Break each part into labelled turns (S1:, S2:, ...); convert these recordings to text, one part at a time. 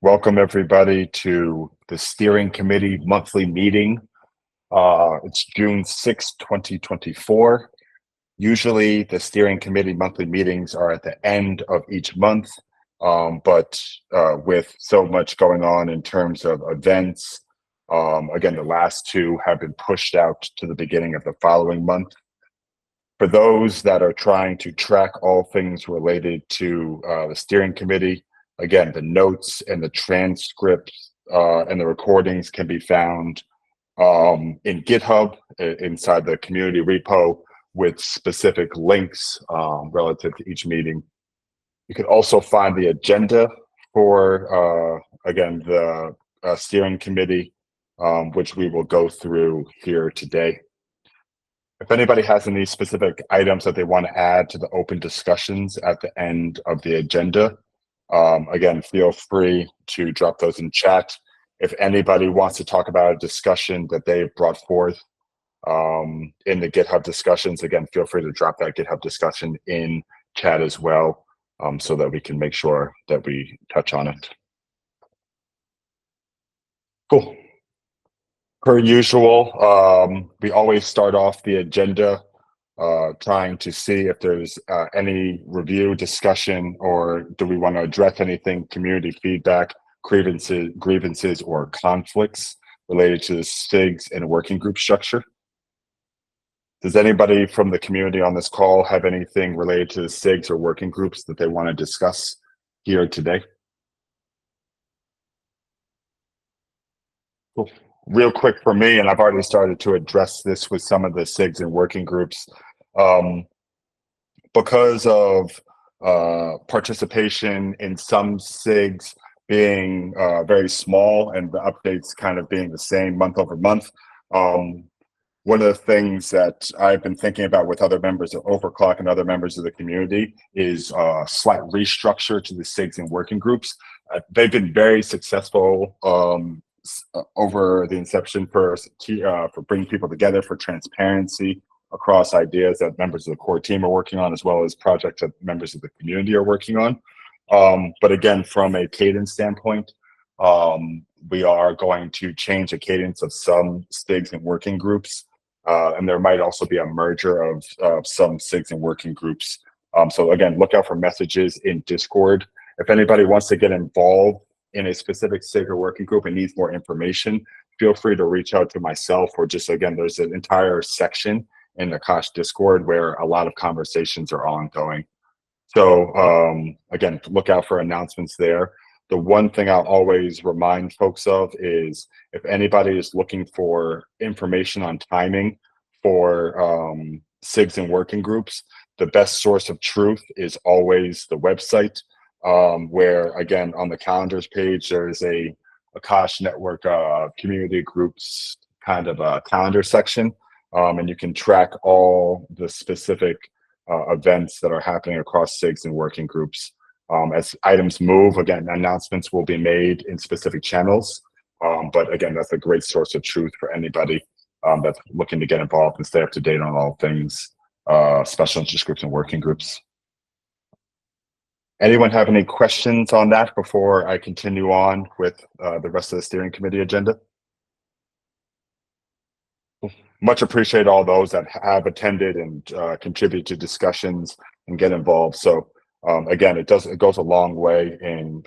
S1: Welcome everybody to the steering committee monthly meeting. It's June 6th, 2024. Usually the steering committee monthly meetings are at the end of each month, but with so much going on in terms of events, again, the last two have been pushed out to the beginning of the following month. For those that are trying to track all things related to the steering committee, again, the notes and the transcripts and the recordings can be found in GitHub inside the community repo with specific links relative to each meeting. You can also find the agenda for, again, the steering committee, which we will go through here today. If anybody has any specific items that they want to add to the open discussions at the end of the agenda, again, feel free to drop those in chat. If anybody wants to talk about a discussion that they brought forth in the GitHub discussions, again, feel free to drop that GitHub discussion in chat as well, so that we can make sure that we touch on it. Cool. Per usual, we always start off the agenda trying to see if there's any review, discussion, or do we want to address anything, community feedback, grievances, or conflicts related to the SIGs and working group structure. Does anybody from the community on this call have anything related to the SIGs or working groups that they want to discuss here today? Cool. Real quick for me, and I've already started to address this with some of the SIGs and working groups, because of participation in some SIGs being very small and the updates kind of being the same month over month. One of the things that I've been thinking about with other members of Overclock and other members of the community is a slight restructure to the SIGs and working groups. They've been very successful over the inception for bringing people together, for transparency across ideas that members of the core team are working on, as well as projects that members of the community are working on. But again, from a cadence standpoint, we are going to change the cadence of some SIGs and working groups, and there might also be a merger of some SIGs and working groups. So again, look out for messages in Discord. If anybody wants to get involved in a specific SIG or working group and needs more information, feel free to reach out to myself, or just, again, there's an entire section in the Akash Discord where a lot of conversations are ongoing. So again, look out for announcements there. The one thing I'll always remind folks of is if anybody is looking for information on timing for SIGs and working groups, the best source of truth is always the website, where, again, on the calendars page, there is a Akash Network community groups kind of a calendar section, and you can track all the specific events that are happening across SIGs and working groups. As items move, again, announcements will be made in specific channels, but again, that's a great source of truth for anybody that's looking to get involved and stay up to date on all things special interest groups and working groups. Anyone have any questions on that before I continue on with the rest of the steering committee agenda? Much appreciate all those that have attended and contribute to discussions and get involved. So again, it goes a long way in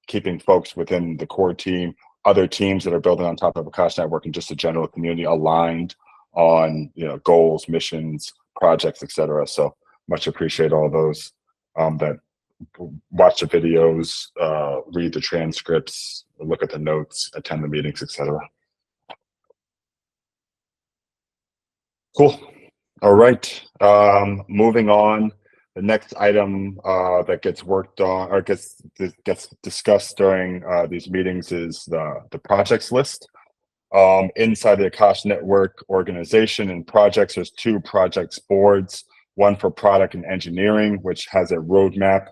S1: keeping folks within the core team, other teams that are building on top of Akash Network, and just the general community aligned on goals, missions, projects, etc. So much appreciate all those that watch the videos, read the transcripts, look at the notes, attend the meetings, etc. Cool. All right. Moving on. The next item that gets worked on or gets discussed during these meetings is the projects list. Inside the Akash Network organization and projects, there's two projects boards, one for product and engineering, which has a roadmap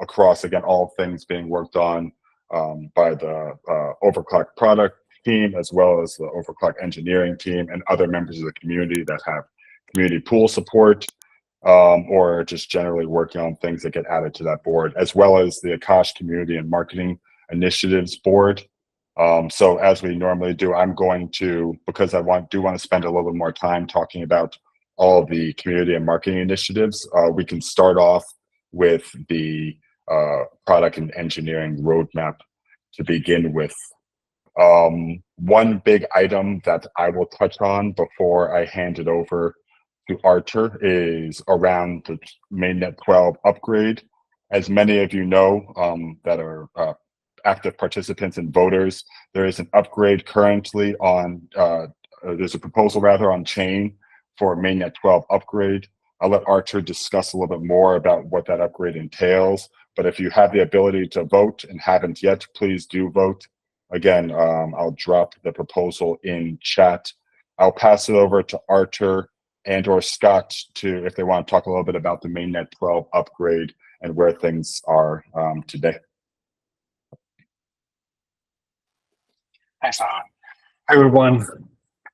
S1: across, again, all things being worked on by the Overclock product team, as well as the Overclock engineering team and other members of the community that have community pool support, or just generally working on things that get added to that board, as well as the Akash community and marketing initiatives board. So as we normally do, I'm going to, because I do want to spend a little bit more time talking about all the community and marketing initiatives, we can start off with the product and engineering roadmap to begin with. One big item that I will touch on before I hand it over to Archer is around the Mainnet 12 upgrade. As many of you know that are active participants and voters, there is an upgrade currently on, there's a proposal rather on chain for Mainnet 12 upgrade. I'll let Archer discuss a little bit more about what that upgrade entails. But if you have the ability to vote and haven't yet, please do vote. Again, I'll drop the proposal in chat. I'll pass it over to Archer and or Scott to, if they want to talk a little bit about the Mainnet 12 upgrade and where things are today.
S2: Thanks, Hi, everyone.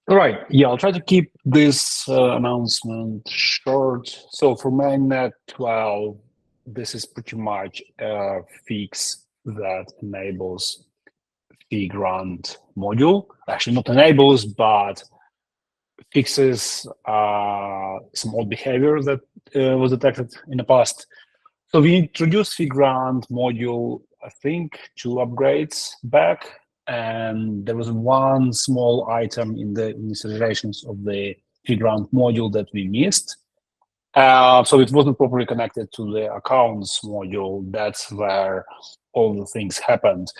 S2: All right, yeah, I'll try to keep this announcement short. So for Mainnet 12, this is pretty much a fix that enables fee grant module. Actually, not enables, but fixes some old behavior that was detected in the past. So we introduced fee grant module, I think, 2 upgrades back. And there was one small item in the initializations of the fee grant module that we missed. So it wasn't properly connected to the accounts module. That's where all the things happened.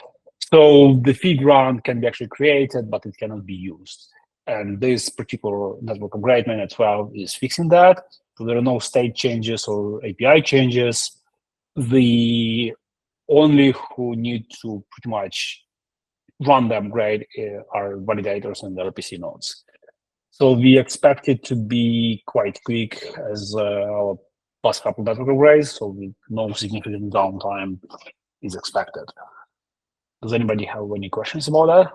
S2: So the fee grant can be actually created, but it cannot be used. And this particular network upgrade, Mainnet 12, is fixing that. So there are no state changes or API changes. The only who need to pretty much run the upgrade are validators and the RPC nodes. So we expect it to be quite quick as our past couple network upgrades, so with no significant downtime is expected. Does anybody have any questions about that?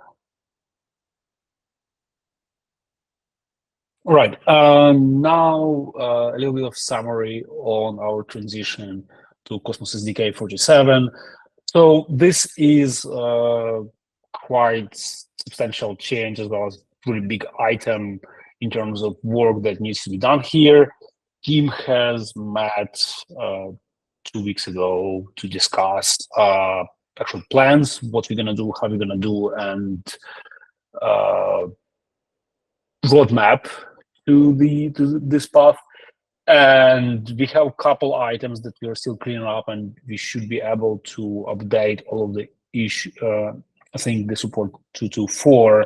S2: All right, now a little bit of summary on our transition to Cosmos SDK 47. So this is quite substantial change as well as really big item in terms of work that needs to be done here. Team has met 2 weeks ago to discuss actual plans, what we're gonna do, how we're gonna do, and roadmap to this path. And we have a couple items that we are still cleaning up, and we should be able to update all of the issue. I think the support 224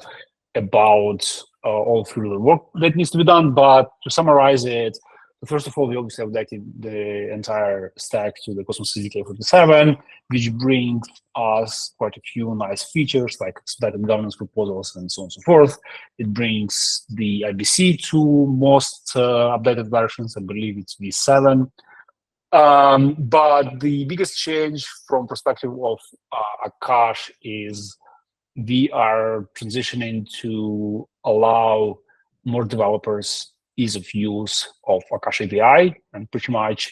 S2: about all through the work that needs to be done. But to summarize it, first of all, we obviously updated the entire stack to the Cosmos SDK 47, which brings us quite a few nice features like expedited governance proposals and so on and so forth. It brings the IBC to most updated versions. I believe it's V7. But the biggest change from perspective of Akash is we are transitioning to allow more developers ease of use of Akash API, and pretty much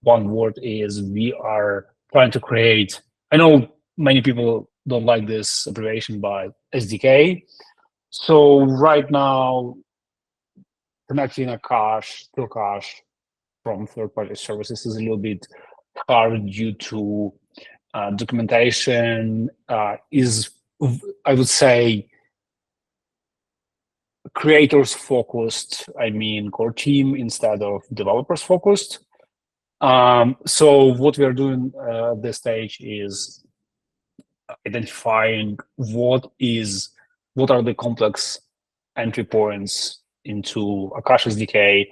S2: one word is we are trying to create, I know many people don't like this abbreviation, but SDK. So right now, connecting Akash to Akash from third-party services is a little bit hard due to documentation is, I would say, creators focused, I mean core team instead of developers focused. So what we are doing at this stage is identifying what are the complex entry points into Akash SDK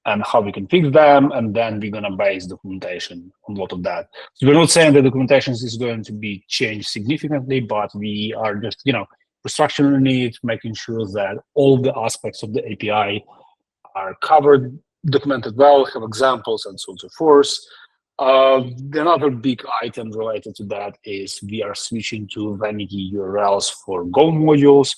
S2: and how we can fix them, and then we're gonna base documentation on a lot of that. So we're not saying the documentation is going to be changed significantly, but we are just, restructuring it, making sure that all the aspects of the API are covered, documented well, have examples, and so on and so forth. Another big item related to that is we are switching to vanity URLs for Go modules.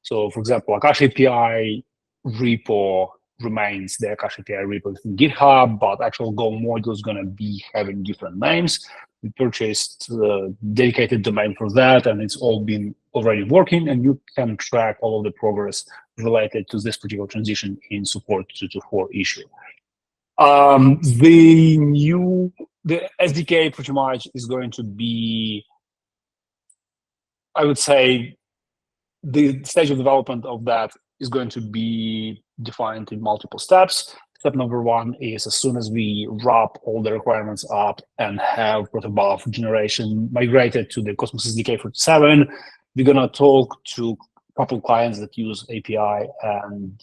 S2: So, for example, Akash API repo remains the Akash API repo in GitHub, but actual Go module is going to be having different names. We purchased a dedicated domain for that, and it's all been already working, and you can track all of the progress related to this particular transition in support 224 issue. The SDK pretty much is going to be, I would say, the stage of development of that is going to be defined in multiple steps. Step number one is, as soon as we wrap all the requirements up and have protobuf generation migrated to the Cosmos SDK 47, we're going to talk to a couple of clients that use API and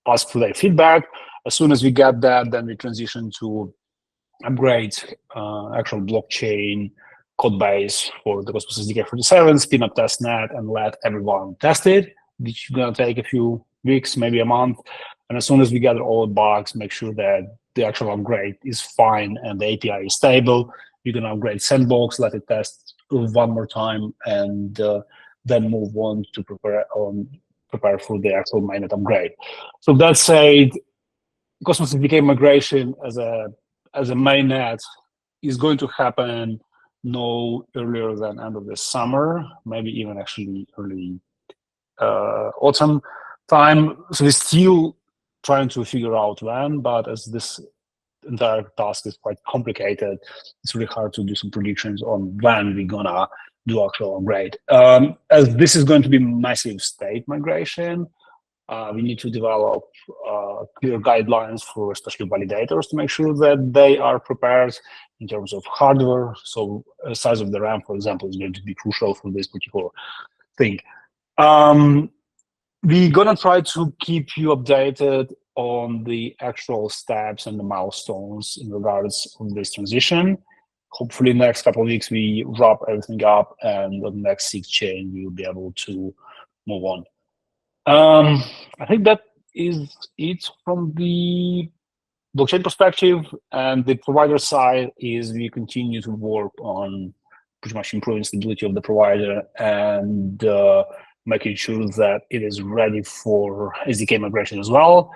S2: ask for their feedback. As soon as we get that, then we transition to upgrade actual blockchain code base for the Cosmos SDK 47, spin up testnet, and let everyone test it, which is going to take a few weeks, maybe a month. And as soon as we gather all the bugs, make sure that the actual upgrade is fine and the API is stable, you can upgrade Sandbox, let it test one more time, and then move on to prepare for the actual mainnet upgrade. So that said, Cosmos SDK migration as a mainnet is going to happen no earlier than end of the summer, maybe even actually early autumn time. So we're still trying to figure out when, but as this entire task is quite complicated, it's really hard to do some predictions on when we're gonna do actual upgrade. As this is going to be massive state migration, we need to develop clear guidelines for especially validators to make sure that they are prepared in terms of hardware. So size of the RAM, for example, is going to be crucial for this particular thing. We're going to try to keep you updated on the actual steps and the milestones in regards of this transition. Hopefully, next couple of weeks, we wrap everything up, and on the next SIG chain, we will be able to move on. I think that is it from the blockchain perspective, and the provider side is we continue to work on pretty much improving stability of the provider and making sure that it is ready for SDK migration as well.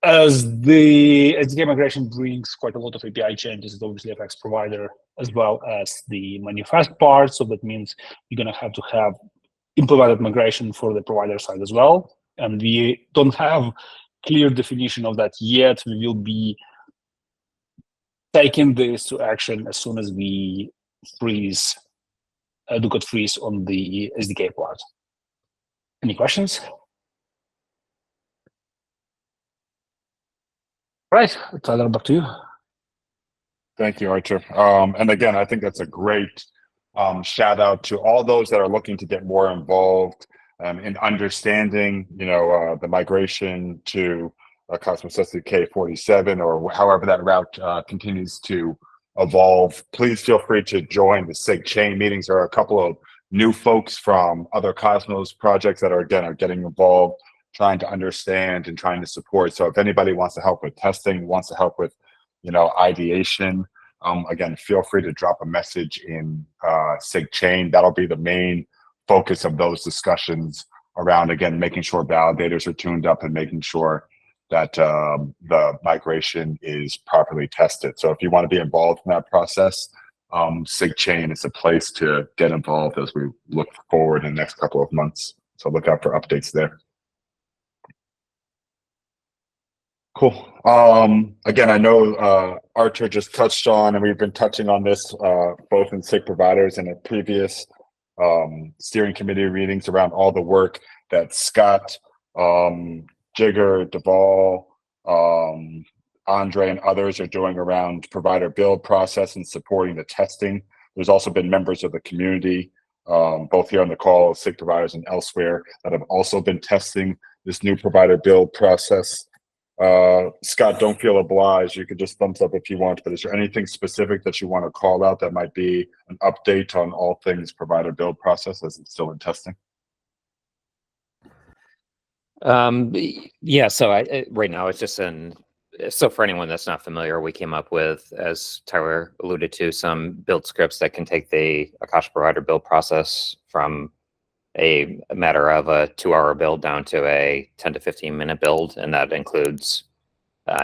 S2: As the SDK migration brings quite a lot of API changes, it obviously affects provider as well as the manifest part. So that means you're going to have implemented migration for the provider side as well. And we don't have clear definition of that yet. We will be taking this to action as soon as we freeze, do code freeze on the SDK part. Any questions? Right, Tyler, back to you.
S1: Thank you, Archer. And again, I think that's a great shout out to all those that are looking to get more involved in understanding, the migration to Cosmos SDK 47 or however that route continues to evolve. Please feel free to join the SIG chain meetings. There are a couple of new folks from other Cosmos projects that are getting involved, trying to understand and trying to support. So if anybody wants to help with testing, wants to help with, ideation, again, feel free to drop a message in SIG chain. That'll be the main focus of those discussions around, again, making sure validators are tuned up and making sure that the migration is properly tested. So if you want to be involved in that process, SIG chain is a place to get involved as we look forward in the next couple of months. So look out for updates there. Cool. Again, I know Archer just touched on, and we've been touching on this both in SIG providers and at previous steering committee meetings around all the work that Scott, Jigger, Duvall, Andre, and others are doing around provider build process and supporting the testing. There's also been members of the community, both here on the call, SIG providers and elsewhere, that have also been testing this new provider build process. Scott, don't feel obliged. You could just thumbs up if you want, but is there anything specific that you want to call out that might be an update on all things provider build process as it's still in testing?
S3: Yeah, so right now it's just so for anyone that's not familiar, we came up with, as Tyler alluded to, some build scripts that can take the Akash provider build process from a matter of a 2-hour build down to a 10 to 15-minute build, and that includes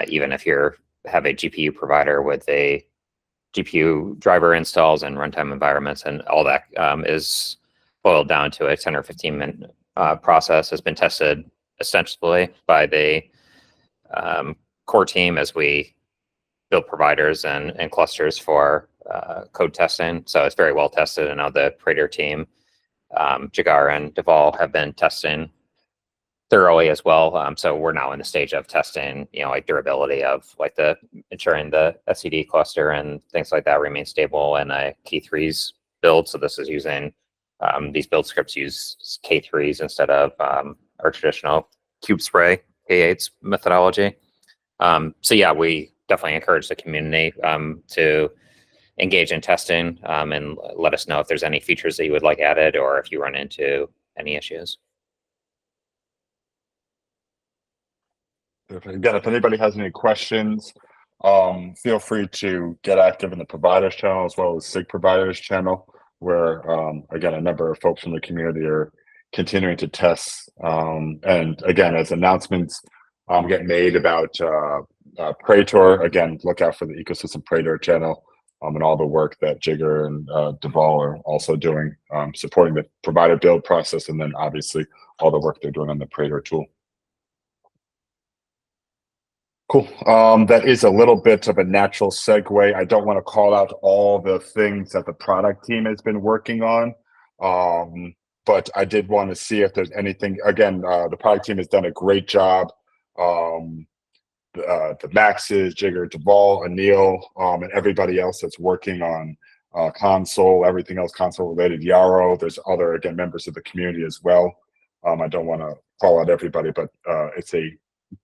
S3: even if you have a GPU provider with a GPU driver installs and runtime environments, and all that is boiled down to a 10 or 15-minute process. Has been tested extensively by the core team as we build providers and clusters for code testing. So it's very well tested, and now the Prater team, Jigar and Deval, have been testing thoroughly as well. So we're now in the stage of testing, like durability of like ensuring the SCD cluster and things like that remain stable in a K3s build. So this is using these build scripts use K3s instead of our traditional cube spray K8s methodology. So yeah, we definitely encourage the community to engage in testing and let us know if there's any features that you would like added or if you run into any issues.
S1: Again, if anybody has any questions, feel free to get active in the providers channel as well as SIG providers channel, where again, a number of folks from the community are continuing to test. And again, as announcements get made about Praetor, again, look out for the ecosystem Praetor channel and all the work that Jigar and Deval are also doing, supporting the provider build process, and then obviously all the work they're doing on the Praetor tool. Cool. That is a little bit of a natural segue. I don't want to call out all the things that the product team has been working on, but I did want to see if there's anything. Again, the product team has done a great job. The Maxes, Jigar, Deval, Anil, and everybody else that's working on console, everything else console related, Yarrow. There's other, again, members of the community as well. I don't want to call out everybody, but it's a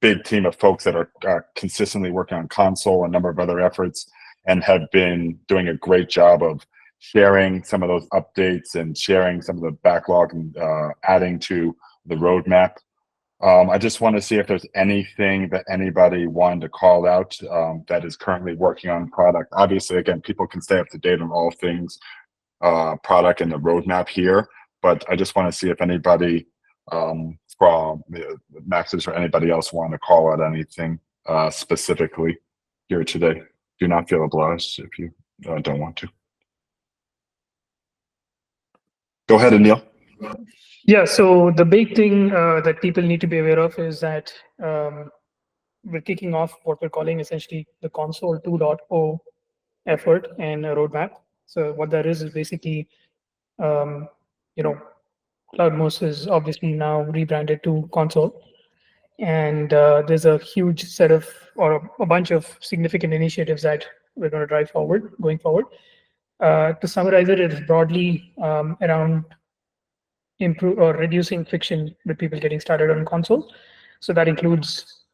S1: big team of folks that are consistently working on console, a number of other efforts, and have been doing a great job of sharing some of those updates and sharing some of the backlog and adding to the roadmap. I just want to see if there's anything that anybody wanted to call out that is currently working on product. Obviously, again, people can stay up to date on all things product and the roadmap here, but I just want to see if anybody from Maxis or anybody else want to call out anything specifically here today. Do not feel obliged if you don't want to. Go ahead, Anil.
S4: Yeah, so the big thing that people need to be aware of is that we're kicking off what we're calling essentially the console 2.0 effort and a roadmap. So what that is basically, CloudMOS is obviously now rebranded to console. And there's a huge set of, or a bunch of significant initiatives that we're going to drive forward, going forward. To summarize it, it's broadly around improve or reducing friction with people getting started on console. So that includes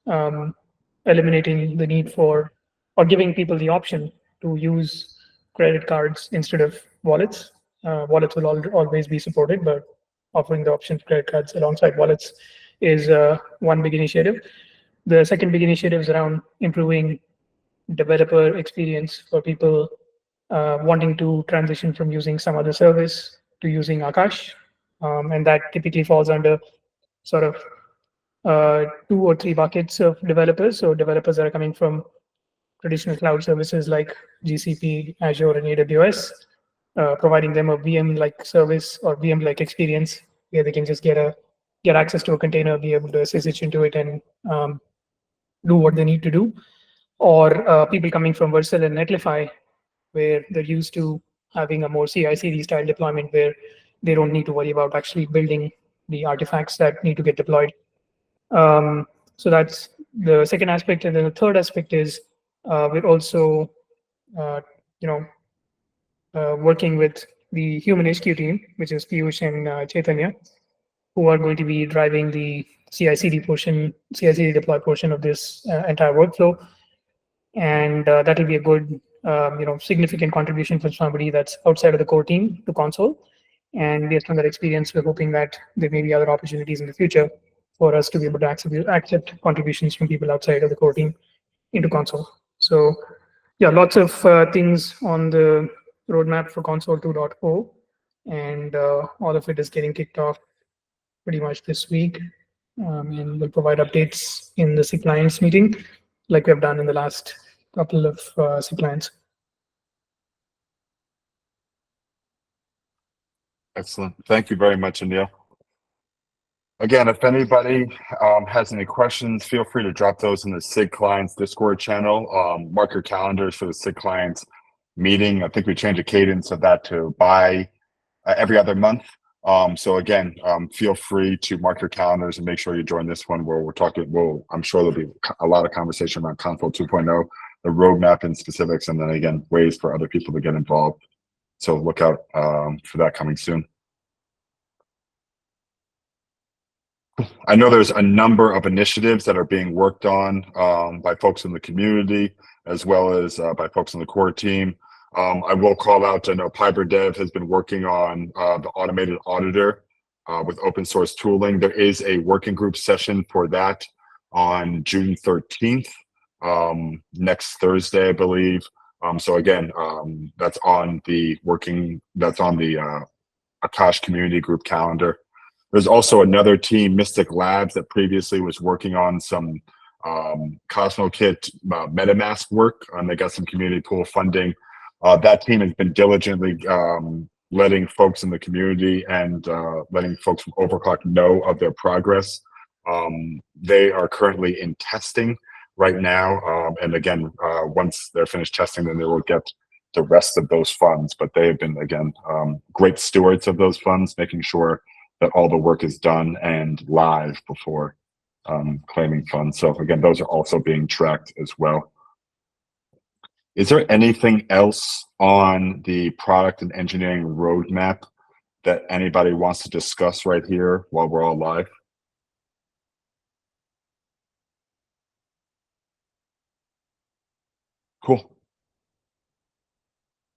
S4: eliminating the need for, or giving people the option to use credit cards instead of wallets. Wallets will always be supported, but offering the option for credit cards alongside wallets is one big initiative. The second big initiative is around improving developer experience for people wanting to transition from using some other service to using Akash. And that typically falls under sort of 2 or 3 buckets of developers. So developers that are coming from traditional cloud services like GCP, Azure, and AWS, providing them a VM-like service or VM-like experience where they can just get access to a container, be able to SSH into it, and do what they need to do. Or people coming from Vercel and Netlify, where they're used to having a more CI/CD style deployment where they don't need to worry about actually building the artifacts that need to get deployed. So that's the second aspect. And then the third aspect is we're also working with the Human HQ team, which is Piyush and Chaitanya, who are going to be driving the CI/CD deploy portion of this entire workflow. And that will be a good, significant contribution for somebody that's outside of the core team to console. And based on that experience, we're hoping that there may be other opportunities in the future for us to be able to accept contributions from people outside of the core team into console. So yeah, lots of things on the roadmap for console 2.0, and all of it is getting kicked off pretty much this week. And we'll provide updates in the SIG Clients meeting like we've done in the last couple of SIG Clients.
S1: Excellent. Thank you very much, Anil. Again, if anybody has any questions, feel free to drop those in the SIG Clients Discord channel. Mark your calendars for the SIG Clients meeting. I think we changed the cadence of that to every other month. So again, feel free to mark your calendars and make sure you join this one where we're talking. I'm sure there'll be a lot of conversation around Console 2.0, the roadmap and specifics, and then again, ways for other people to get involved. So look out for that coming soon. I know there's a number of initiatives that are being worked on by folks in the community, as well as by folks on the core team. I will call out, I know PyberDev has been working on the automated auditor with open source tooling. There is a working group session for that on June 13th, next Thursday, I believe. So again, that's on the Akash community group calendar. There's also another team, Mystic Labs, that previously was working on some CosmoKit MetaMask work. They got some community pool funding. That team has been diligently letting folks in the community and letting folks from Overclock know of their progress. They are currently in testing right now. And again, once they're finished testing, then they will get the rest of those funds. But they have been, again, great stewards of those funds, making sure that all the work is done and live before claiming funds. So again, those are also being tracked as well. Is there anything else on the product and engineering roadmap that anybody wants to discuss right here while we're all live? Cool.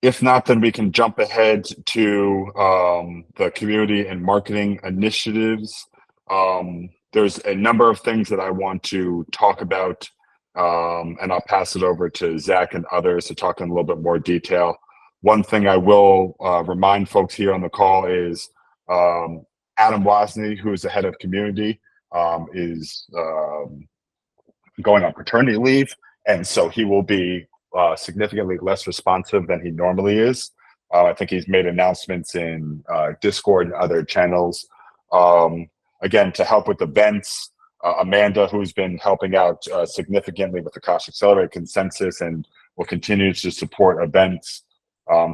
S1: If not, then we can jump ahead to the community and marketing initiatives. There's a number of things that I want to talk about, and I'll pass it over to Zach and others to talk in a little bit more detail. One thing I will remind folks here on the call is Adam Wozni, who is the head of community, is going on paternity leave, and so he will be significantly less responsive than he normally is. I think he's made announcements in Discord and other channels. Again, to help with events, Amanda, who's been helping out significantly with the Akash Accelerator Consensus and will continue to support events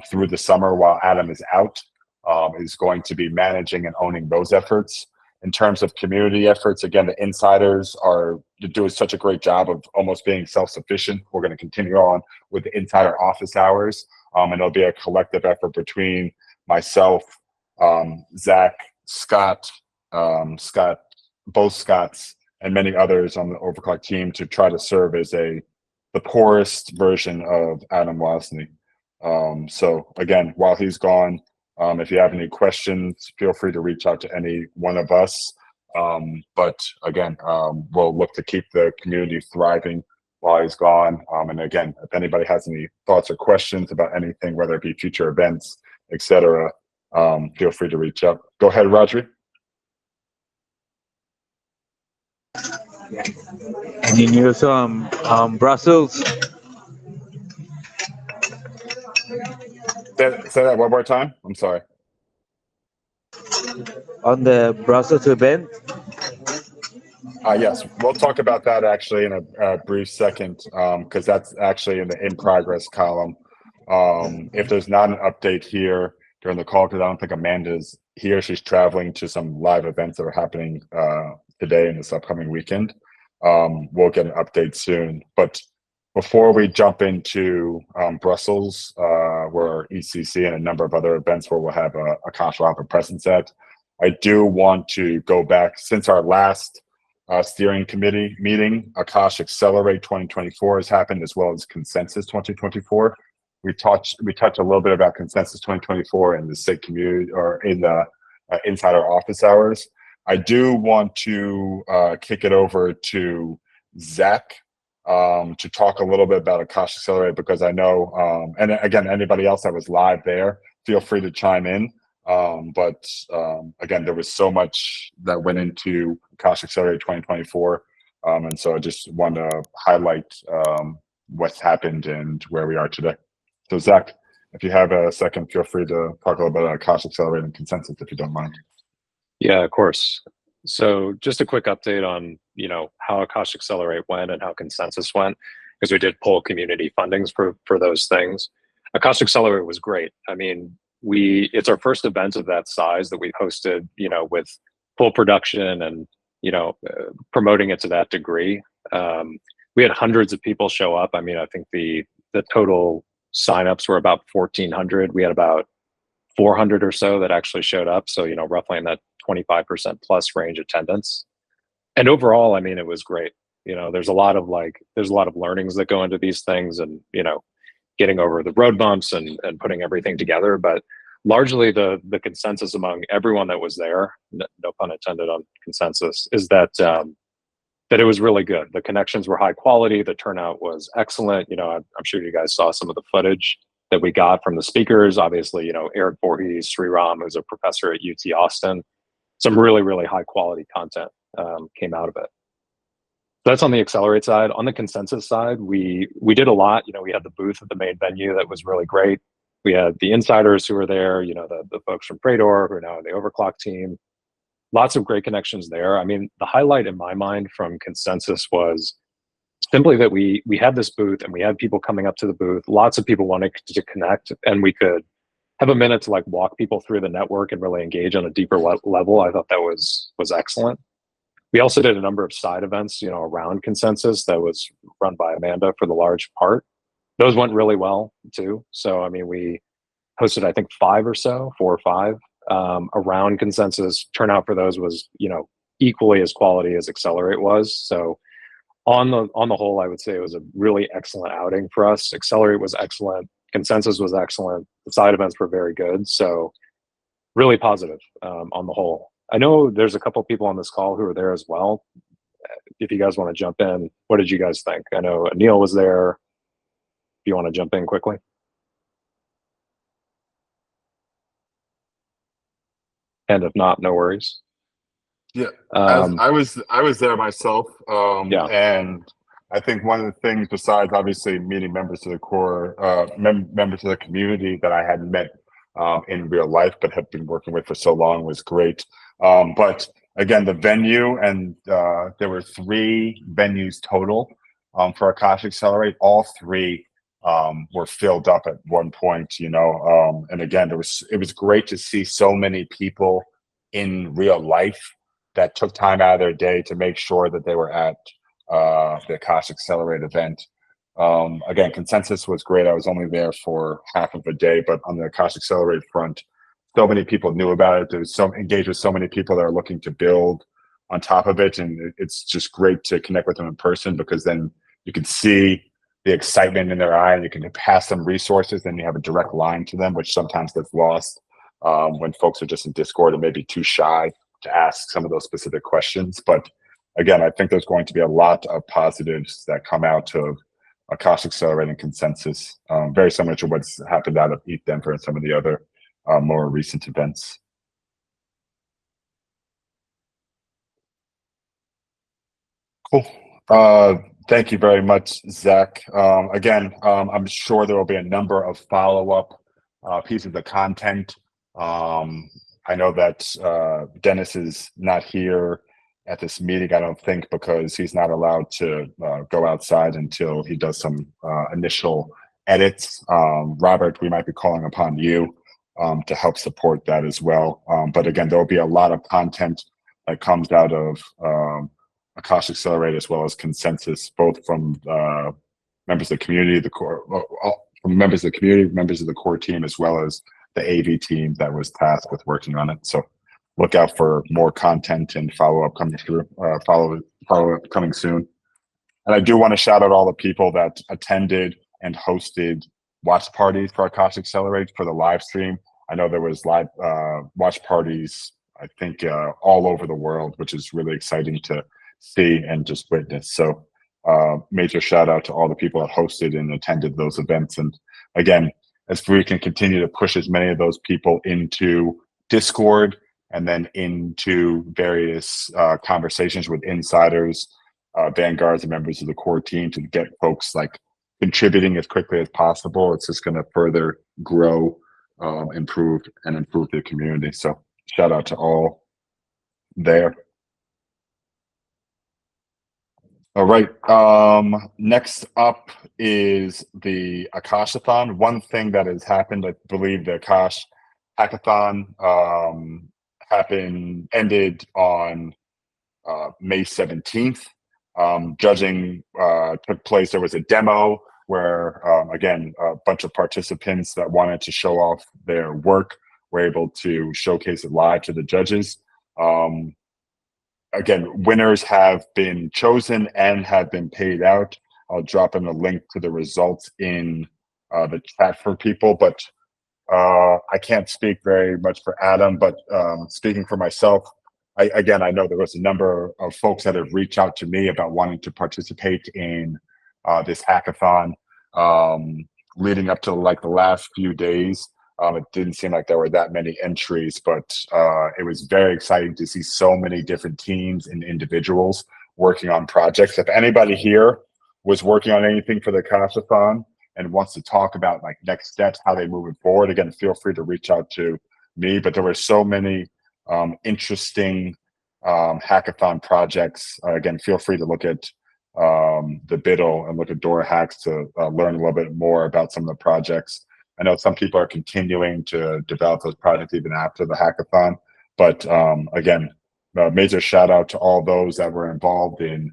S1: through the summer while Adam is out, is going to be managing and owning those efforts. In terms of community efforts, again, the insiders are doing such a great job of almost being self-sufficient. We're going to continue on with the insider office hours, and it'll be a collective effort between myself, Zach, Scott, both Scotts, and many others on the Overclock team to try to serve as the poorest version of Adam Wozni. So again, while he's gone, if you have any questions, feel free to reach out to any one of us. But again, we'll look to keep the community thriving while he's gone. And again, if anybody has any thoughts or questions about anything, whether it be future events, etc., feel free to reach out. Go ahead, Rodri.
S5: Any news on Brussels?
S1: Say that one more time. I'm sorry.
S5: On the Brussels event?
S1: Yes, we'll talk about that actually in a brief second, because that's actually in the in progress column. If there's not an update here during the call, because I don't think Amanda's here, she's traveling to some live events that are happening today and this upcoming weekend. We'll get an update soon. But before we jump into Brussels, where ECC and a number of other events where we'll have a Akash will have a presence at, I do want to go back since our last steering committee meeting. Akash Accelerate 2024 has happened, as well as Consensus 2024. We touched a little bit about Consensus 2024 in the SIG community or in the insider office hours. I do want to kick it over to Zach to talk a little bit about Akash Accelerate, because I know, and again, anybody else that was live there, feel free to chime in. But again, there was so much that went into Akash Accelerate 2024. And so I just want to highlight what's happened and where we are today. So Zach, if you have a second, feel free to talk a little bit about Akash Accelerate and Consensus if you don't mind.
S6: Yeah, of course. So just a quick update on, how Akash Accelerate went and how Consensus went, because we did pull community fundings for those things. Akash Accelerate was great. I mean, it's our first event of that size that we've hosted, with full production and, promoting it to that degree. We had hundreds of people show up. I mean, I think the total signups were about 1,400. We had about 400 or so that actually showed up. So, roughly in that 25% plus range attendance. And overall, I mean, it was great. There's a lot of learnings that go into these things and, getting over the road bumps and putting everything together. But largely the consensus among everyone that was there, no pun intended on Consensus, is that it was really good. The connections were high quality. The turnout was excellent. I'm sure you guys saw some of the footage that we got from the speakers. Obviously, Eric Voorhees, Sriram, who's a professor at UT Austin. Some really, really high quality content came out of it. That's on the Accelerate side. On the Consensus side, we did a lot. We had the booth at the main venue that was really great. We had the insiders who were there, the folks from Prador who are now in the Overclock team. Lots of great connections there. I mean, the highlight in my mind from Consensus was simply that we had this booth and we had people coming up to the booth. Lots of people wanted to connect, and we could have a minute to walk people through the network and really engage on a deeper level. I thought that was excellent. We also did a number of side events, around Consensus that was run by Amanda for the large part. Those went really well too. So, I mean, we hosted, I think 4 or 5 around Consensus. Turnout for those was, equally as quality as Accelerate was. So on the whole, I would say it was a really excellent outing for us. Accelerate was excellent. Consensus was excellent. The side events were very good. So really positive on the whole. I know there's a couple people on this call who are there as well. If you guys want to jump in, what did you guys think? I know Anil was there. If you want to jump in quickly. And if not, no worries.
S1: Yeah, I was there myself.
S6: Yeah.
S1: And I think one of the things, besides obviously meeting members of the core, members of the community that I hadn't met in real life, but have been working with for so long, was great. But again, the venue, and there were 3 venues total for Akash Accelerate. All 3 were filled up at one point, and again, it was great to see so many people in real life that took time out of their day to make sure that they were at the Akash Accelerate event. Again, Consensus was great. I was only there for half of a day, but on the Akash Accelerate front, so many people knew about it. There was engaged with so many people that are looking to build on top of it, and it's just great to connect with them in person, because then you can see the excitement in their eye, and you can pass them resources, and you have a direct line to them, which sometimes gets lost when folks are just in Discord and maybe too shy to ask some of those specific questions. But again, I think there's going to be a lot of positives that come out of Akash Accelerate and Consensus, very similar to what's happened out of ETH Denver and some of the other more recent events. Cool. Thank you very much, Zach. Again, I'm sure there will be a number of follow-up pieces of content. I know that Dennis is not here at this meeting, I don't think, because he's not allowed to go outside until he does some initial edits. Robert, we might be calling upon you to help support that as well. But again, there will be a lot of content that comes out of Akash Accelerate as well as Consensus, both from members of the community, from members of the community, members of the core team, as well as the AV team that was tasked with working on it. So look out for more content and follow-up coming through, follow-up coming soon. And I do want to shout out all the people that attended and hosted watch parties for Akash Accelerate for the live stream. I know there was live watch parties, I think, all over the world, which is really exciting to see and just witness. So major shout out to all the people that hosted and attended those events. And again, as we can continue to push as many of those people into Discord and then into various conversations with insiders, vanguards, and members of the core team, to get folks like contributing as quickly as possible. It's just going to further grow, improve the community. So shout out to all there. All right. Next up is the Akashathon. One thing that has happened, I believe the Akash Hackathon ended on May 17th. Judging took place. There was a demo where, again, a bunch of participants that wanted to show off their work were able to showcase it live to the judges. Again, winners have been chosen and have been paid out. I'll drop in a link to the results in the chat for people, but I can't speak very much for Adam, but speaking for myself, I know there was a number of folks that have reached out to me about wanting to participate in this hackathon. Leading up to like the last few days, it didn't seem like there were that many entries, but it was very exciting to see so many different teams and individuals working on projects. If anybody here was working on anything for the Hackathon and wants to talk about like next steps, how they moving forward, again, feel free to reach out to me. But there were so many interesting hackathon projects. Again, feel free to look at the Biddle and look at Dora Hacks to learn a little bit more about some of the projects. I know some people are continuing to develop those projects even after the hackathon, but again, a major shout out to all those that were involved in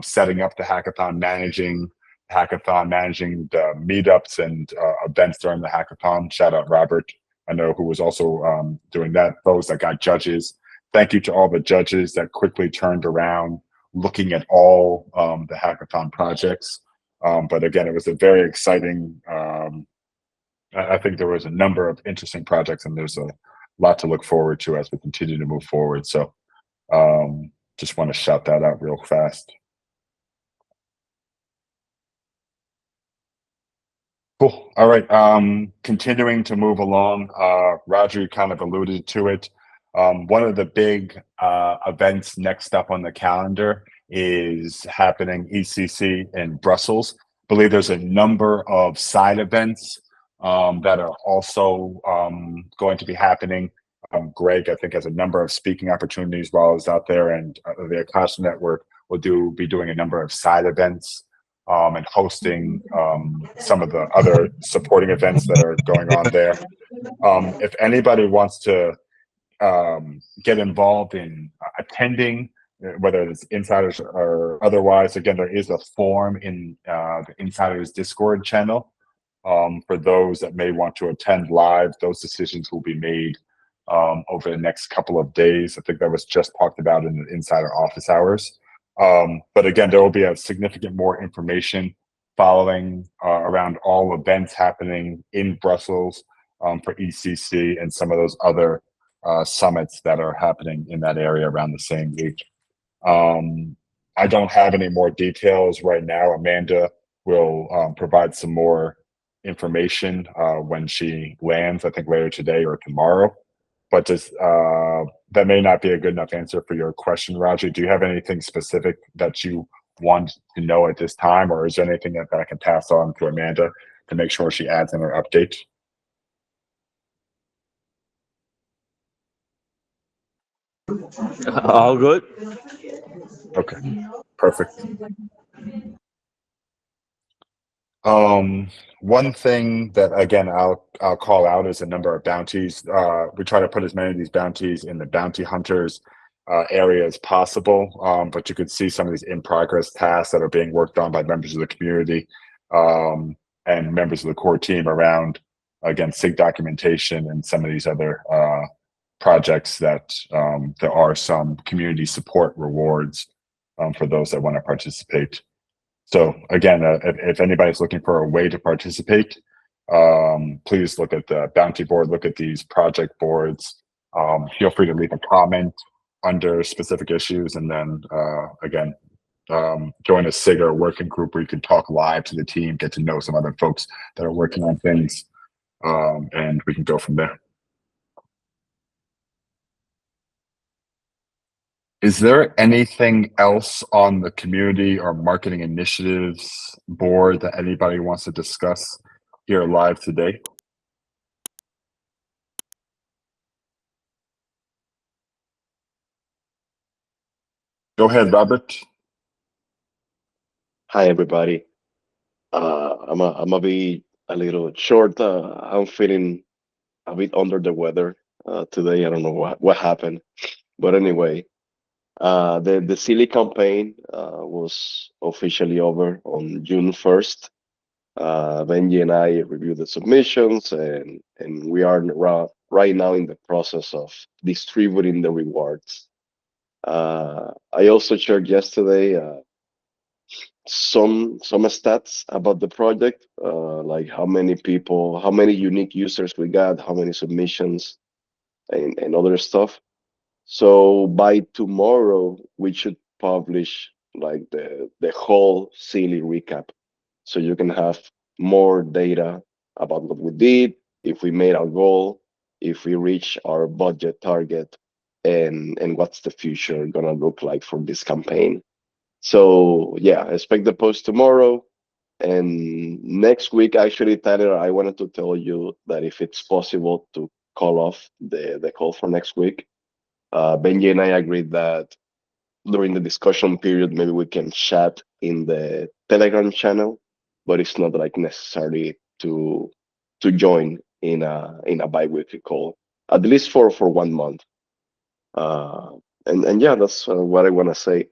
S1: setting up the hackathon, managing the meetups and events during the hackathon. Shout out Robert, I know, who was also doing that. Those that got judges. Thank you to all the judges that quickly turned around looking at all the hackathon projects. But again, it was a very exciting, I think there was a number of interesting projects, and there's a lot to look forward to as we continue to move forward. So just want to shout that out real fast. Cool. All right. Continuing to move along, Roger kind of alluded to it. One of the big events next up on the calendar is happening ECC in Brussels. I believe there's a number of side events that are also going to be happening. Greg, I think, has a number of speaking opportunities while he's out there, and the Akash Network will be doing a number of side events and hosting some of the other supporting events that are going on there. If anybody wants to get involved in attending, whether it's insiders or otherwise, again, there is a form in the insiders Discord channel for those that may want to attend live. Those decisions will be made over the next couple of days. I think that was just talked about in the insider office hours. But again, there will be a significant more information following around all events happening in Brussels for ECC and some of those other summits that are happening in that area around the same week. I don't have any more details right now. Amanda will provide some more information when she lands, I think later today or tomorrow. But that may not be a good enough answer for your question, Raji. Do you have anything specific that you want to know at this time, or is there anything that I can pass on to Amanda to make sure she adds in her update?
S5: All good.
S1: Okay, perfect. One thing that, again, I'll call out is a number of bounties. We try to put as many of these bounties in the bounty hunters area as possible, but you could see some of these in progress tasks that are being worked on by members of the community and members of the core team around, again, SIG documentation and some of these other projects that there are some community support rewards for those that want to participate. So again, if anybody's looking for a way to participate, please look at the bounty board, look at these project boards. Feel free to leave a comment under specific issues, and then again, join a SIG or working group where you can talk live to the team, get to know some other folks that are working on things, and we can go from there. Is there anything else on the community or marketing initiatives board that anybody wants to discuss here live today? Go ahead, Robert.
S7: Hi, everybody. I'm gonna be a little short. I'm feeling a bit under the weather today. I don't know what happened, but anyway, the Silly campaign was officially over on June 1st. Benji and I reviewed the submissions, and we are right now in the process of distributing the rewards. I also shared yesterday. Some stats about the project, like how many people, how many unique users we got, how many submissions, and other stuff. So by tomorrow, we should publish like the whole silly recap, so you can have more data about what we did, if we made our goal, if we reach our budget target, and what's the future gonna look like for this campaign. So yeah, expect the post tomorrow. And next week, actually, Tyler, I wanted to tell you that if it's possible to call off the call for next week, Benji and I agreed that during the discussion period, maybe we can chat in the Telegram channel, but it's not like necessary to join in a bi-weekly call, at least for 1 month. And yeah, that's what I want to say.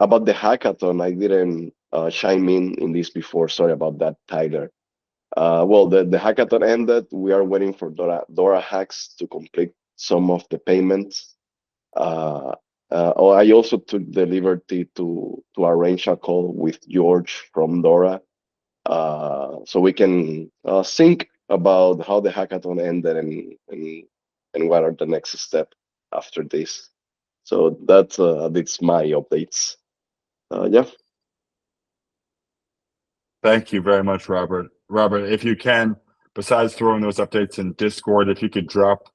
S7: About the hackathon, I didn't chime in this before. Sorry about that, Tyler. Well, the hackathon ended. We are waiting for Dora Hacks to complete some of the payments. I also took the liberty to arrange a call with George from Dora, so we can think about how the hackathon ended and what are the next step after this. So that's my updates. Yeah.
S1: Thank you very much, Robert. Robert, if you can, besides throwing those updates in Discord, if you could drop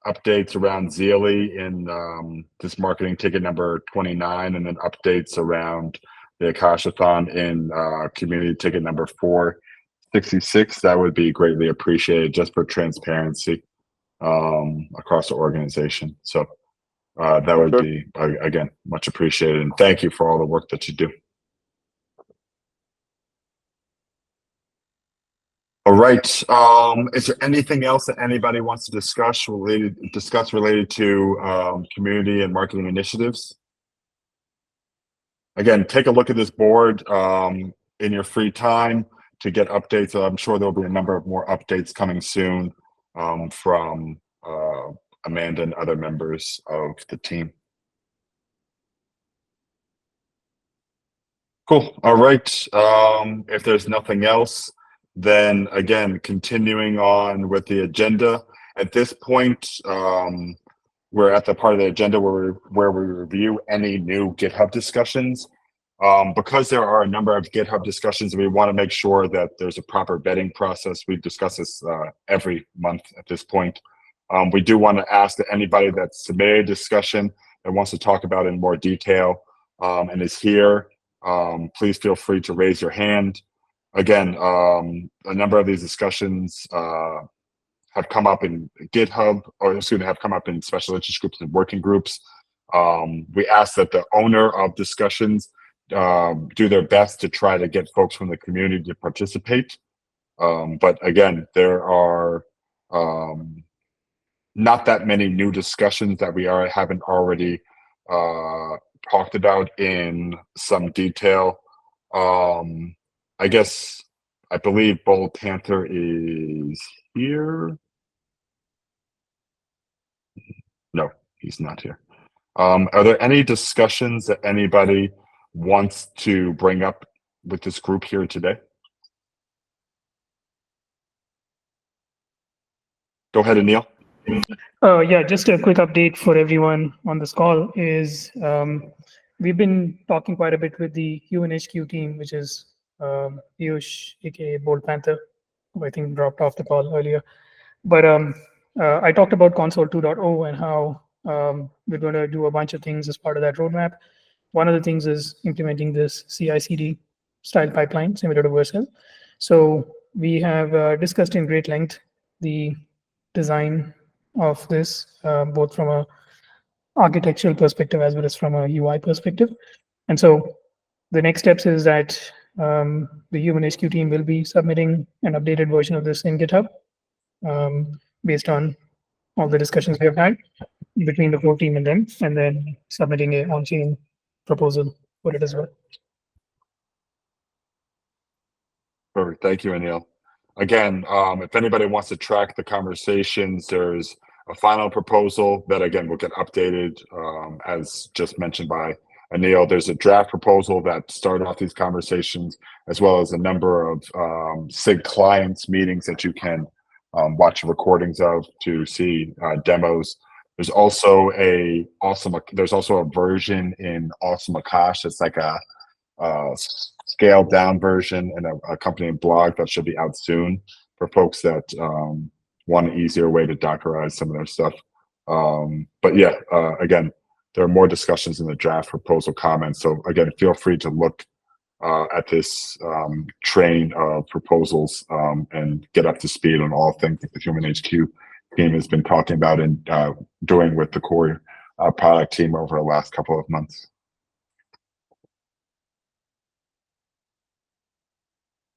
S1: updates around Zealy in this marketing ticket number 29, and then updates around the Akashathon in community ticket number 466, that would be greatly appreciated just for transparency across the organization. So that would
S7: Sure.
S1: be, again, much appreciated. And thank you for all the work that you do. All right. Is there anything else that anybody wants to discuss related to community and marketing initiatives? Again, take a look at this board in your free time to get updates. I'm sure there'll be a number of more updates coming soon from Amanda and other members of the team. Cool. All right. If there's nothing else, then again, continuing on with the agenda. At this point, we're at the part of the agenda where we review any new GitHub discussions. Because there are a number of GitHub discussions, we want to make sure that there's a proper vetting process. We discuss this every month at this point. We do want to ask that anybody that submitted a discussion and wants to talk about it in more detail and is here, please feel free to raise your hand. Again, a number of these discussions have come up in GitHub, or excuse me, have come up in special interest groups and working groups. We ask that the owner of discussions do their best to try to get folks from the community to participate. But again, there are not that many new discussions that we haven't already talked about in some detail. I believe Bold Panther is here. No, he's not here. Are there any discussions that anybody wants to bring up with this group here today? Go ahead, Anil.
S4: Yeah, just a quick update for everyone on this call is we've been talking quite a bit with the UNHQ team, which is Piyush, aka Bold Panther, who I think dropped off the call earlier. But I talked about Console 2.0 and how We're going to do a bunch of things as part of that roadmap. One of the things is implementing this CI/CD style pipeline similar to Vercel. So we have discussed in great length the design of this, both from a architectural perspective as well as from a UI perspective. And so the next steps is that the Human HQ team will be submitting an updated version of this in GitHub based on all the discussions we have had between the core team and them, and then submitting a on-chain proposal for it as well.
S1: Perfect. Thank you, Anil. Again, if anybody wants to track the conversations, there's a final proposal that, again, will get updated, as just mentioned by Anil. There's a draft proposal that started off these conversations, as well as a number of SIG clients meetings that you can watch recordings of to see demos. There's also a version in Awesome Akash. It's like a scaled down version and a accompanying blog that should be out soon for folks that want an easier way to Dockerize some of their stuff. But yeah, again, there are more discussions in the draft proposal comments. So again, feel free to look at this train of proposals and get up to speed on all things that the Human HQ team has been talking about and doing with the core product team over the last couple of months.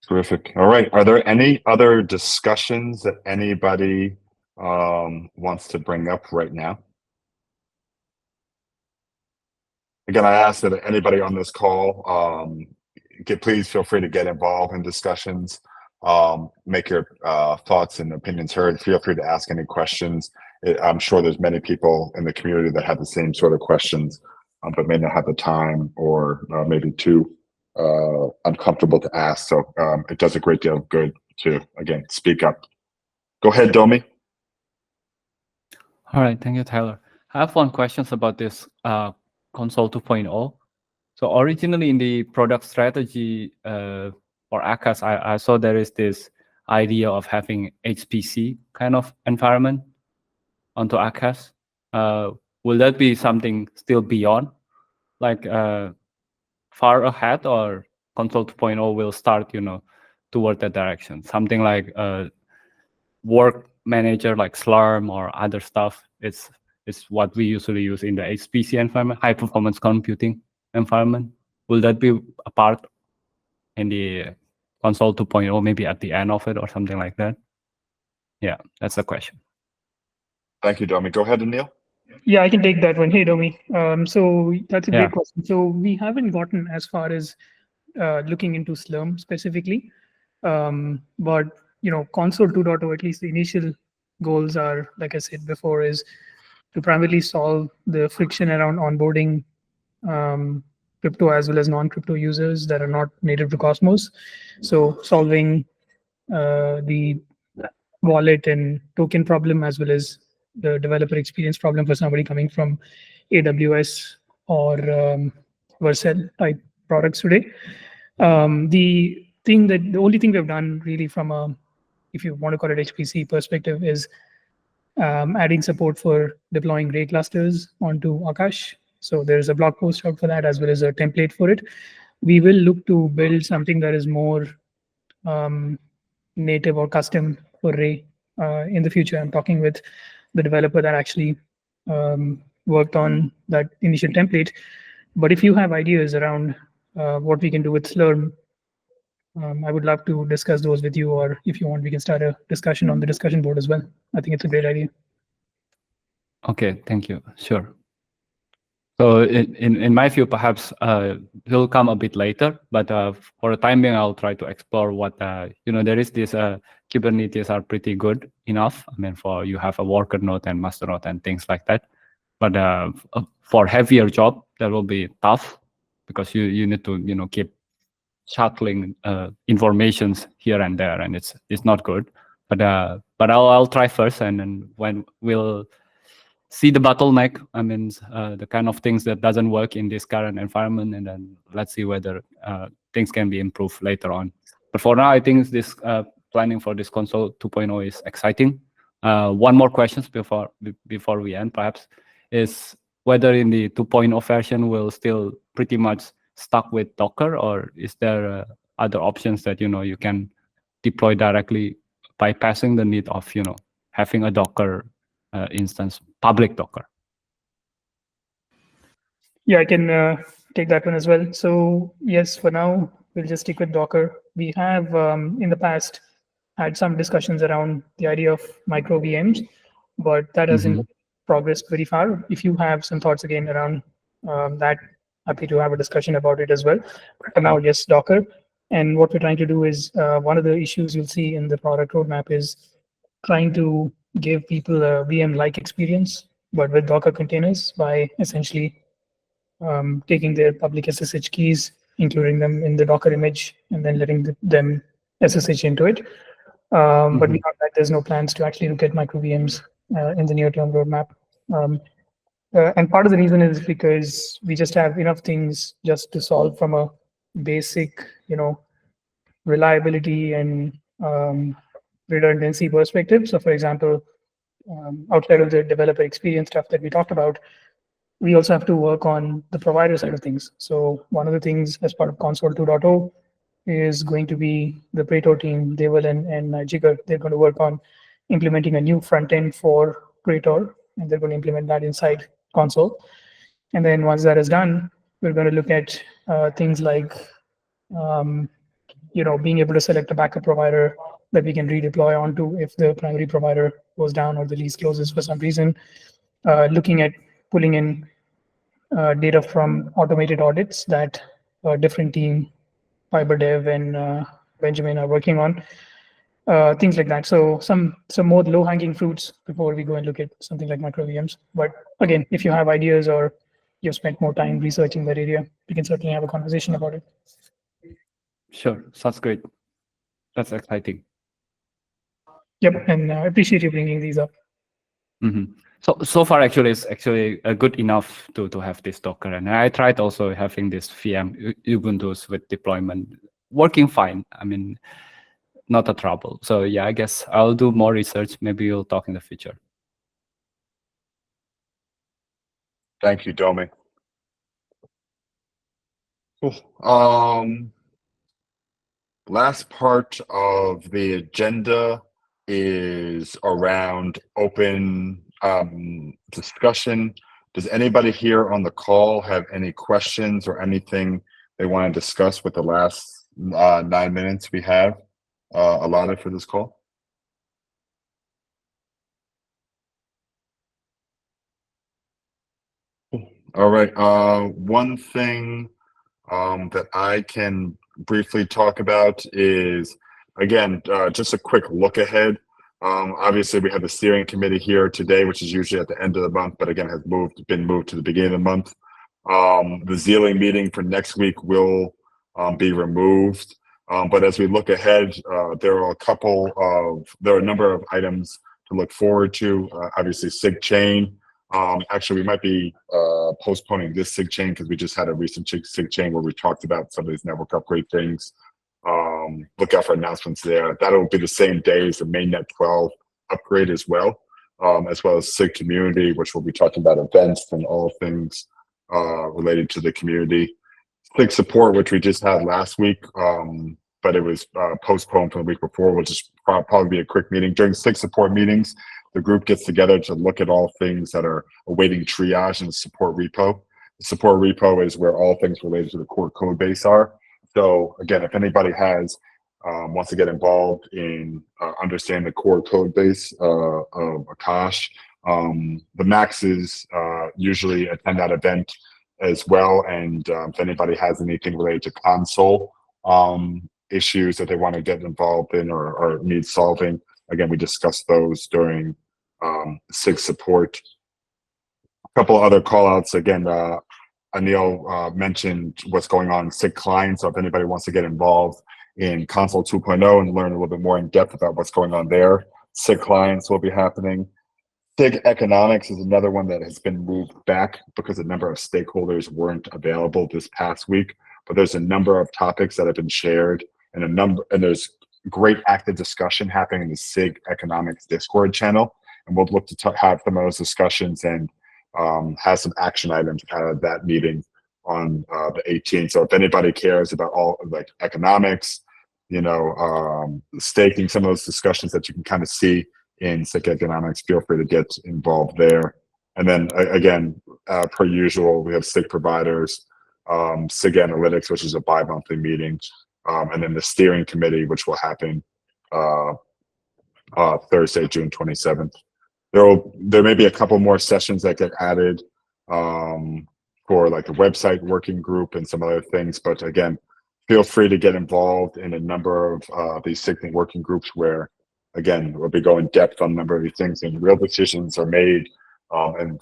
S1: Terrific. All right. Are there any other discussions that anybody wants to bring up right now? Again, I ask that anybody on this call, please feel free to get involved in discussions, make your thoughts and opinions heard. Feel free to ask any questions. I'm sure there's many people in the community that have the same sort of questions, but may not have the time or maybe too uncomfortable to ask. So it does a great deal of good to, again, speak up. Go ahead, Domi.
S8: All right, thank you, Tyler. I have one question about this Console 2.0. So originally in the product strategy for Akash, I saw there is this idea of having HPC kind of environment onto Akash. Will that be something still beyond, like far ahead, or Console 2.0 will start, toward that direction? Something like work manager like Slurm or other stuff. It's what we usually use in the HPC environment, high performance computing environment. Will that be a part in the Console 2.0, maybe at the end of it or something like that? Yeah, that's the question.
S1: Thank you, Domi. Go ahead, Anil.
S4: Yeah, I can take that one. Hey, Domi. So that's a great question. So we haven't gotten as far as looking into Slurm specifically, but Console 2.0, at least the initial goals are, like I said before, is to primarily solve the friction around onboarding crypto as well as non-crypto users that are not native to Cosmos. So solving the wallet and token problem as well as the developer experience problem for somebody coming from AWS or Vercel type products today. The only thing we've done really from a, if you want to call it HPC perspective, is adding support for deploying Ray clusters onto Akash. So there's a blog post out for that as well as a template for it. We will look to build something that is more native or custom for Ray in the future. I'm talking with the developer that actually worked on that initial template. But if you have ideas around what we can do with Slurm, I would love to discuss those with you, or if you want, we can start a discussion on the discussion board as well. I think it's a great idea.
S8: Okay, thank you. Sure. So in my view, perhaps it'll come a bit later, but for the time being, I'll try to explore what, there is this Kubernetes are pretty good enough. I mean, for you have a worker node and master node and things like that. But for heavier job, that will be tough because you need to, keep shuttling informations here and there, and it's not good. But I'll try first, and then when we'll see the bottleneck, I mean, the kind of things that doesn't work in this current environment, and then let's see whether things can be improved later on. But for now, I think this planning for this Console 2.0 is exciting. One more question before we end, perhaps. is whether in the 2.0 version will still pretty much stuck with Docker, or is there other options that you can deploy directly, bypassing the need of having a Docker instance, public Docker?
S4: Yeah, I can take that one as well. So yes, for now, we'll just stick with Docker. We have in the past had some discussions around the idea of micro VMs, but that hasn't progressed very far. If you have some thoughts again around that, happy to have a discussion about it as well. But for now, yes, Docker. And what we're trying to do is one of the issues you'll see in the product roadmap is trying to give people a VM-like experience, but with Docker containers by essentially taking their public SSH keys, including them in the Docker image, and then letting them SSH into it. But beyond that, there's no plans to actually look at micro VMs in the near-term roadmap. And part of the reason is because we just have enough things just to solve from a basic, reliability and redundancy perspective. So, for example, outside of the developer experience stuff that we talked about, we also have to work on the provider side of things. So one of the things as part of Console 2.0 is going to be the Preto team, Deval and Jigar. They're going to work on implementing a new front end for Preto, and they're going to implement that inside Console. And then once that is done, we're going to look at things like being able to select a backup provider that we can redeploy onto if the primary provider goes down or the lease closes for some reason. Looking at pulling in data from automated audits that a different team, FiberDev and Benjamin, are working on. Things like that. So some more low-hanging fruits before we go and look at something like micro VMs. But again, if you have ideas or you've spent more time researching that area, we can certainly have a conversation about it.
S8: Sure, sounds great. That's exciting.
S4: Yep, and I appreciate you bringing these up.
S8: So far, actually, it's actually good enough to have this Docker, and I tried also having this VM Ubuntu with deployment working fine. I mean, not a trouble. So yeah, I guess I'll do more research. Maybe we'll talk in the future.
S1: Thank you, Domi. Cool. Last part of the agenda is around open discussion. Does anybody here on the call have any questions or anything they want to discuss with the last 9 minutes we have allotted for this call? All right. One thing that I can briefly talk about is, again, just a quick look ahead. Obviously, we have the steering committee here today, which is usually at the end of the month, but again, has been moved to the beginning of the month. The Zealing meeting for next week will be removed. But as we look ahead, there are a number of items to look forward to. Obviously, SIG chain. Actually, we might be postponing this SIG chain because we just had a recent SIG chain where we talked about some of these network upgrade things. Look out for announcements there. That'll be the same day as the Mainnet 12 upgrade as well as SIG community, which we'll be talking about events and all things related to the community. SIG support, which we just had last week, but it was postponed from the week before, will just probably be a quick meeting. During SIG support meetings, the group gets together to look at all things that are awaiting triage in the support repo. The support repo is where all things related to the core code base are. So again, if anybody wants to get involved in understanding the core code base of Akash, the maxes usually attend that event as well. And if anybody has anything related to console issues that they want to get involved in or need solving, again, we discussed those during SIG support. A couple other call outs. Again, Anil mentioned what's going on in SIG clients. So if anybody wants to get involved in Console 2.0 and learn a little bit more in depth about what's going on there, SIG clients will be happening. SIG economics is another one that has been moved back because a number of stakeholders weren't available this past week. But there's a number of topics that have been shared, and there's great active discussion happening in the SIG economics Discord channel. And we'll look to have some of those discussions and has some action items out of that meeting on the 18th. So if anybody cares about all like economics, staking, some of those discussions that you can kind of see in SIG economics, feel free to get involved there. And then again, per usual, we have SIG providers, SIG Analytics, which is a bi-monthly meeting, and then the steering committee, which will happen Thursday, June 27th. There may be a couple more sessions that get added for like the website working group and some other things, but again, feel free to get involved in a number of these SIG working groups where, again, we'll be going depth on a number of these things and real decisions are made, and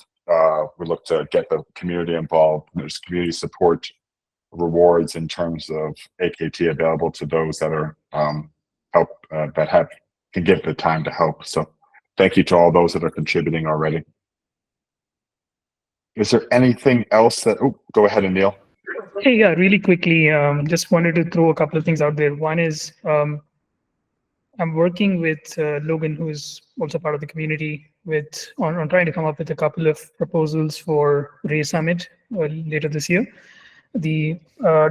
S1: we look to get the community involved. There's community support rewards in terms of AKT available to those that are can give the time to help. So thank you to all those that are contributing already. Is there anything else that, go ahead, Anil.
S4: Hey, yeah, really quickly, just wanted to throw a couple of things out there. One is I'm working with Logan, who is also part of the community, on trying to come up with a couple of proposals for Ray Summit later this year. The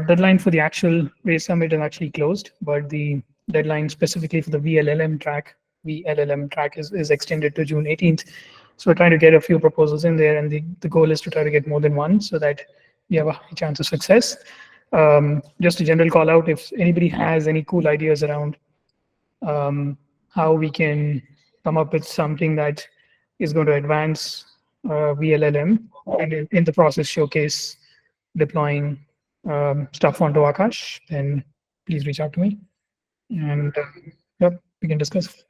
S4: deadline for the actual Ray Summit is actually closed, but the deadline specifically for the VLLM track is extended to June 18th. So we're trying to get a few proposals in there, and the goal is to try to get more than one so that we have a high chance of success. Just a general call out, if anybody has any cool ideas around how we can come up with something that is going to advance VLLM and in the process showcase deploying stuff onto Akash, then please reach out to me. And yep, we can discuss.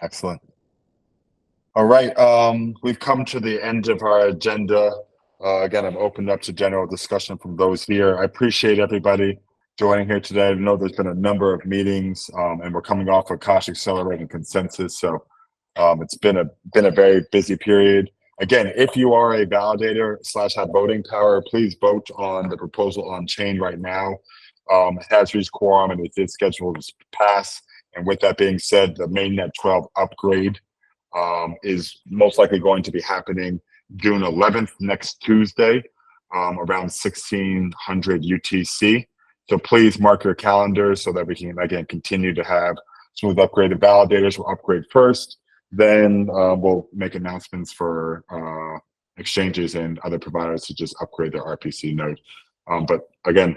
S1: Excellent. All right, we've come to the end of our agenda. Again, I've opened up to general discussion from those here. I appreciate everybody joining here today. I know there's been a number of meetings, and we're coming off of Akash Accelerated Consensus, so it's been a very busy period. Again, if you are a validator / have voting power, please vote on the proposal on chain right now. It has reached quorum and it is scheduled to pass. And with that being said, the Mainnet 12 upgrade is most likely going to be happening June 11th, next Tuesday, around 1600 UTC. So please mark your calendars so that we can, again, continue to have smooth upgraded validators. We'll upgrade first, then we'll make announcements for exchanges and other providers to just upgrade their RPC node. But again,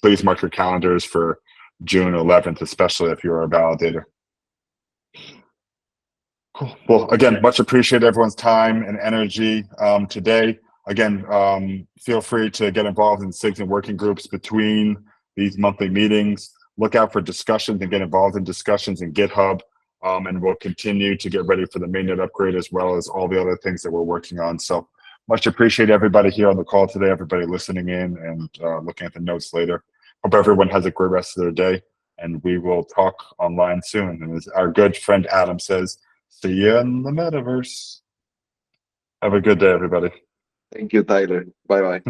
S1: please mark your calendars for June 11th, especially if you're a validator. Cool. Well, again, much appreciate everyone's time and energy today. Again, feel free to get involved in SIGs and working groups between these monthly meetings. Look out for discussions and get involved in discussions in GitHub. And we'll continue to get ready for the mainnet upgrade as well as all the other things that we're working on. So much appreciate everybody here on the call today, everybody listening in and looking at the notes later. Hope everyone has a great rest of their day, and we will talk online soon. And as our good friend Adam says, see you in the metaverse. Have a good day, everybody.
S7: Thank you, Tyler. Bye-bye.